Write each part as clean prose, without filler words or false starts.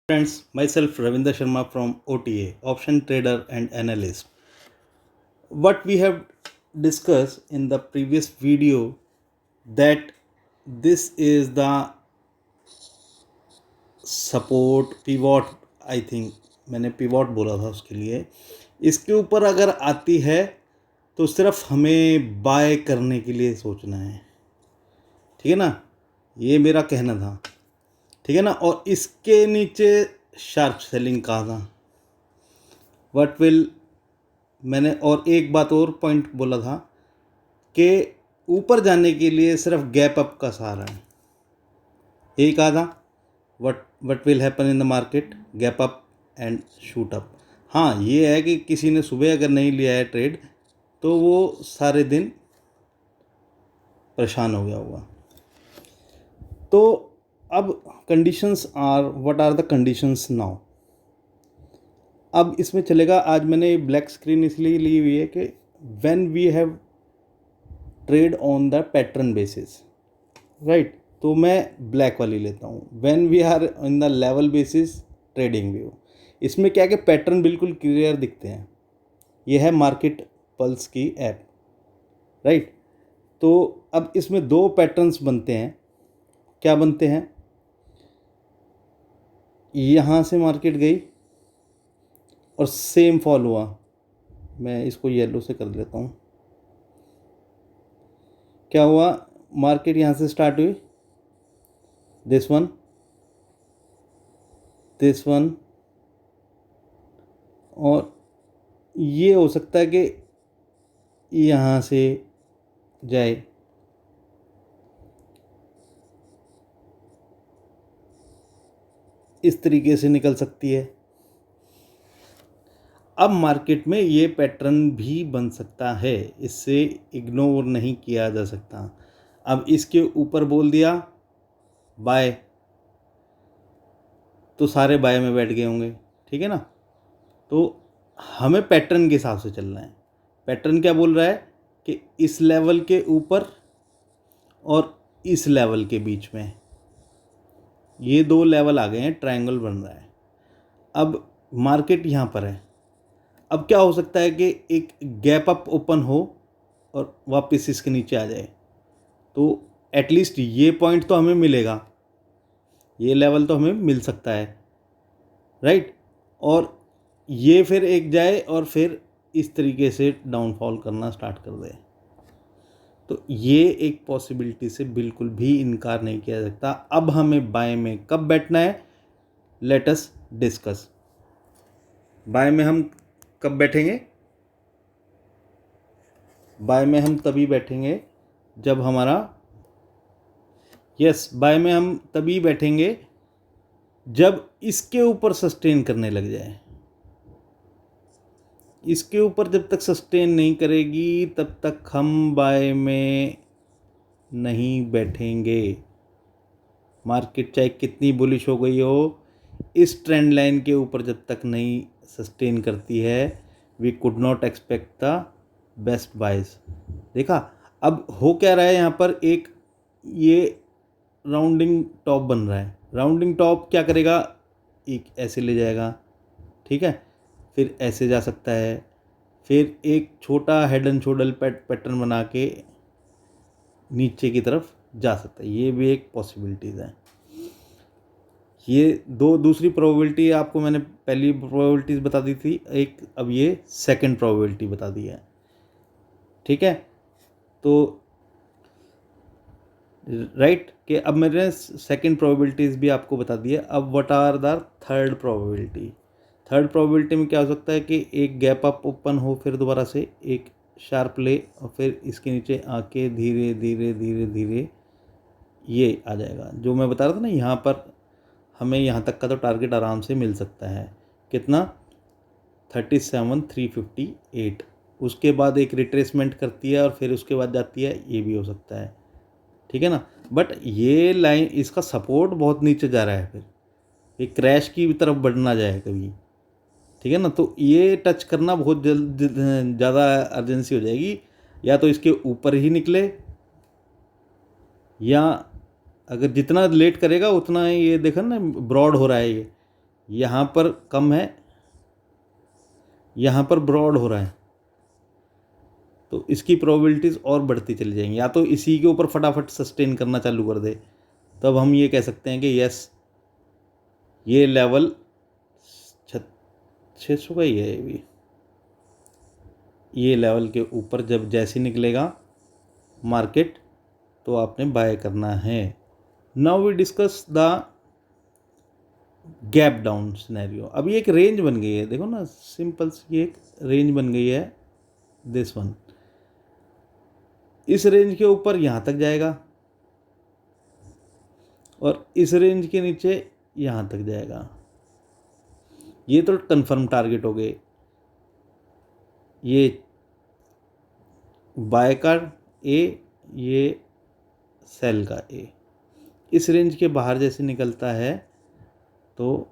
Friends, myself Ravinder Sharma from OTA, Option Trader and Analyst. What we have discussed in the previous video that this is the support pivot. I think मैंने pivot बोला था उसके लिए. इसके ऊपर अगर आती है तो सिर्फ हमें बाय करने के लिए सोचना है, ठीक है ना. ये मेरा कहना था, ठीक है ना. और इसके नीचे शार्प सेलिंग कहा था. व्हाट विल मैंने और एक बात और पॉइंट बोला था कि ऊपर जाने के लिए सिर्फ गैप अप का सहारा है. यही कहा था. What will happen in the market, gap up and shoot up. हाँ, ये है कि किसी ने सुबह अगर नहीं लिया है ट्रेड तो वो सारे दिन परेशान हो गया होगा. तो अब conditions are, what are the conditions now. अब इसमें चलेगा. आज मैंने ब्लैक स्क्रीन इसलिए ली हुई है कि when we have trade on the pattern basis, right, तो मैं ब्लैक वाली लेता हूँ. When we are in the level basis trading view, इसमें क्या कि पैटर्न बिल्कुल क्लियर दिखते हैं. ये है मार्केट पल्स की ऐप, राइट. तो अब इसमें दो पैटर्न्स बनते हैं. क्या बनते हैं? यहाँ से मार्केट गई और सेम फॉल हुआ. मैं इसको येलो से कर लेता हूँ. क्या हुआ? मार्केट यहाँ से स्टार्ट हुई, दिस वन, और ये हो सकता है कि यहाँ से जाए. इस तरीके से निकल सकती है. अब मार्केट में ये पैटर्न भी बन सकता है, इससे इग्नोर नहीं किया जा सकता. अब इसके ऊपर बोल दिया बाय तो सारे बाय में बैठ गए होंगे, ठीक है ना. तो हमें पैटर्न के हिसाब से चलना है. पैटर्न क्या बोल रहा है कि इस लेवल के ऊपर और इस लेवल के बीच में ये दो लेवल आ गए हैं, ट्रायंगल बन रहा है. अब मार्केट यहाँ पर है. अब क्या हो सकता है कि एक गैप अप ओपन हो और वापस इसके नीचे आ जाए. तो एटलीस्ट ये पॉइंट तो हमें मिलेगा, ये लेवल तो हमें मिल सकता है, राइट. और ये फिर एक जाए और फिर इस तरीके से डाउनफॉल करना स्टार्ट कर दे. तो ये एक पॉसिबिलिटी से बिल्कुल भी इनकार नहीं किया जा सकता. अब हमें बाय में कब बैठना है, लेट अस डिस्कस. बाय में हम कब बैठेंगे? बाय में हम तभी बैठेंगे जब हमारा, बाय में हम तभी बैठेंगे जब इसके ऊपर सस्टेन करने लग जाए. इसके ऊपर जब तक सस्टेन नहीं करेगी तब तक हम बाय में नहीं बैठेंगे. मार्केट चाहे कितनी बुलिश हो गई हो, इस ट्रेंड लाइन के ऊपर जब तक नहीं सस्टेन करती है, we could not expect the best buys. देखा अब हो क्या रहा है यहाँ पर. एक ये राउंडिंग टॉप बन रहा है. राउंडिंग टॉप क्या करेगा, एक ऐसे ले जाएगा, ठीक है, फिर ऐसे जा सकता है, फिर एक छोटा हेड एंड शोल्डर पैटर्न बना के नीचे की तरफ जा सकता है. ये भी एक पॉसिबिलिटीज़ है. ये दो दूसरी प्रोबेबिलिटी आपको मैंने पहली प्रोबेबिलिटीज़ बता दी थी, एक अब ये सेकंड प्रोबेबिलिटी बता दी है, ठीक है. तो राइट कि अब मैंने सेकंड प्रोबेबिलिटीज़ भी आपको बता दी है. अब what are the third probability. Third probability में क्या हो सकता है कि एक गैप अप ओपन हो, फिर दोबारा से एक शार्प ले और फिर इसके नीचे आके धीरे धीरे धीरे धीरे ये आ जाएगा. जो मैं बता रहा था ना, यहाँ पर हमें यहाँ तक का तो टारगेट आराम से मिल सकता है. कितना? 37,358. उसके बाद एक रिट्रेसमेंट करती है और फिर उसके बाद जाती है, ये भी हो सकता है, ठीक है ना. बट ये लाइन, इसका सपोर्ट बहुत नीचे जा रहा है, फिर ये क्रैश की तरफ बढ़ ना जाए कभी, ठीक है ना. तो ये टच करना बहुत जल्द ज़्यादा अर्जेंसी हो जाएगी. या तो इसके ऊपर ही निकले, या अगर जितना लेट करेगा उतना ये देखो ना ब्रॉड हो रहा है ये, यहाँ पर कम है, यहाँ पर ब्रॉड हो रहा है, तो इसकी प्रोबेबिलिटीज़ और बढ़ती चली जाएंगी। या तो इसी के ऊपर फटाफट सस्टेन करना चालू कर दे, तब हम ये कह सकते हैं कि यस, ये लेवल 600 का ही है ये भी। ये लेवल के ऊपर जब जैसे निकलेगा मार्केट, तो आपने बाय करना है। Now we discuss the gap down scenario. अब ये एक रेंज बन गई है, देखो ना, सिंपल सी एक रेंज बन गई है, दिस वन। इस रेंज के ऊपर यहाँ तक जाएगा और इस रेंज के नीचे यहाँ तक जाएगा। ये तो कंफर्म टारगेट हो गए, ये बाय का ए, ये सेल का ए। इस रेंज के बाहर जैसे निकलता है, तो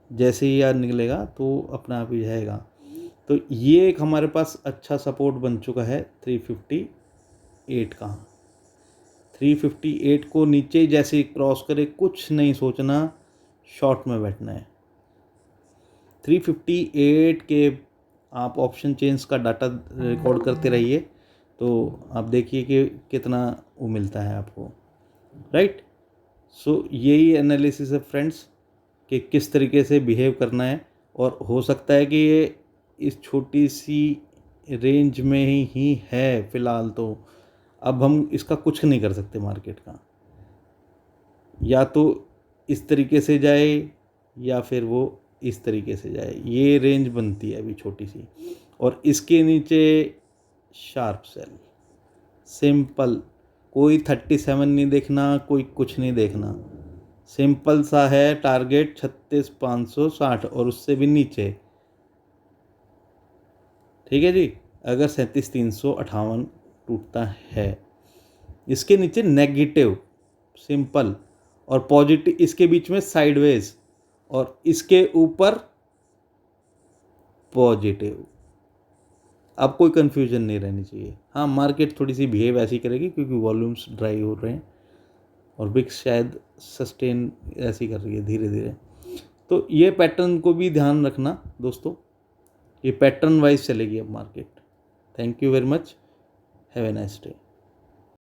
जैसे ही यार निकलेगा तो अपना आप ही जाएगा। तो ये एक हमारे पास अच्छा सपोर्ट बन चुका है 358 का। 358 को नीचे जैसे क्रॉस करे, कुछ नहीं सोचना, शॉर्ट में बैठना है। 358 के आप ऑप्शन चेंज का डाटा रिकॉर्ड करते रहिए, तो आप देखिए कि कितना वो मिलता है आपको, राइट। सो यही एनालिसिस है फ्रेंड्स, कि किस तरीके से बिहेव करना है। और हो सकता है कि ये इस छोटी सी रेंज में ही है फ़िलहाल, तो अब हम इसका कुछ नहीं कर सकते मार्केट का। या तो इस तरीके से जाए या फिर वो इस तरीके से जाए। ये रेंज बनती है अभी छोटी सी, और इसके नीचे शार्प सेल, सिंपल। कोई 37 नहीं देखना, कोई कुछ नहीं देखना, सिंपल सा है टारगेट 36,560 और उससे भी नीचे, ठीक है जी। अगर 37,358 टूटता है, इसके नीचे नेगेटिव, सिंपल, और पॉजिटिव इसके बीच में साइडवेज, और इसके ऊपर पॉजिटिव। अब कोई कंफ्यूजन नहीं रहनी चाहिए। हाँ, मार्केट थोड़ी सी बिहेव ऐसी करेगी क्योंकि वॉल्यूम्स ड्राई हो रहे हैं और विक्स शायद सस्टेन ऐसी कर रही है धीरे धीरे। तो ये पैटर्न को भी ध्यान रखना दोस्तों, ये पैटर्न वाइज चलेगी अब market. Thank you very much, have a nice day.